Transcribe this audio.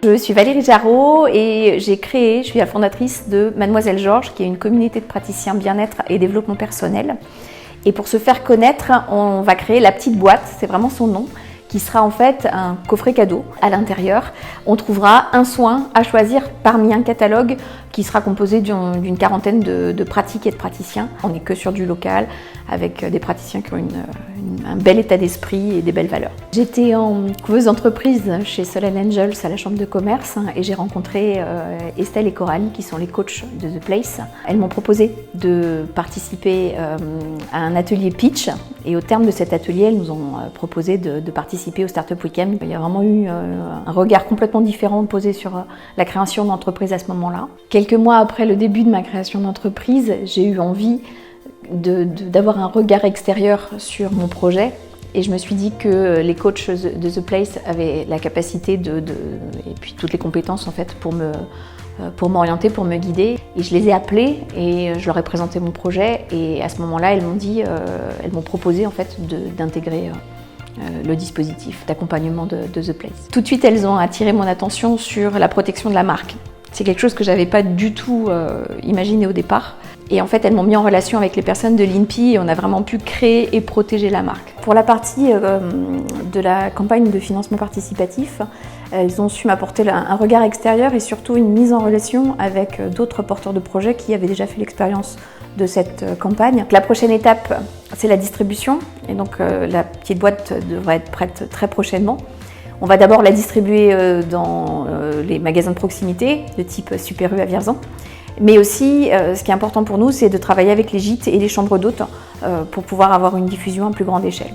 Je suis Valérie Jarot et je suis la fondatrice de Mademoiselle Georges, qui est une communauté de praticiens bien-être et développement personnel. Et pour se faire connaître, on va créer la petite boîte, c'est vraiment son nom, qui sera en fait un coffret cadeau. À l'intérieur, on trouvera un soin à choisir parmi un catalogue qui sera composé d'une quarantaine de pratiques et de praticiens. On n'est que sur du local, avec des praticiens qui ont un bel état d'esprit et des belles valeurs. J'étais en couveuse d'entreprise chez Solen Angels à la chambre de commerce et j'ai rencontré Estelle et Coralie qui sont les coachs de The Place. Elles m'ont proposé de participer à un atelier pitch et au terme de cet atelier, elles nous ont proposé de participer au Startup Weekend. Il y a vraiment eu un regard complètement différent posé sur la création d'entreprise à ce moment-là. Quelques mois après le début de ma création d'entreprise, j'ai eu envie d'avoir un regard extérieur sur mon projet et je me suis dit que les coachs de The Place avaient la capacité et puis toutes les compétences en fait pour m'orienter, pour me guider. Et je les ai appelés et je leur ai présenté mon projet et à ce moment-là, elles m'ont proposé en fait d'intégrer le dispositif d'accompagnement de The Place. Tout de suite, elles ont attiré mon attention sur la protection de la marque. C'est quelque chose que je n'avais pas du tout imaginé au départ. Et en fait, elles m'ont mis en relation avec les personnes de l'INPI et on a vraiment pu créer et protéger la marque. Pour la partie de la campagne de financement participatif, elles ont su m'apporter un regard extérieur et surtout une mise en relation avec d'autres porteurs de projets qui avaient déjà fait l'expérience de cette campagne. La prochaine étape, c'est la distribution. Et donc, la petite boîte devrait être prête très prochainement. On va d'abord la distribuer dans les magasins de proximité, de type Super U à Vierzon. Mais aussi, ce qui est important pour nous, c'est de travailler avec les gîtes et les chambres d'hôtes pour pouvoir avoir une diffusion à plus grande échelle.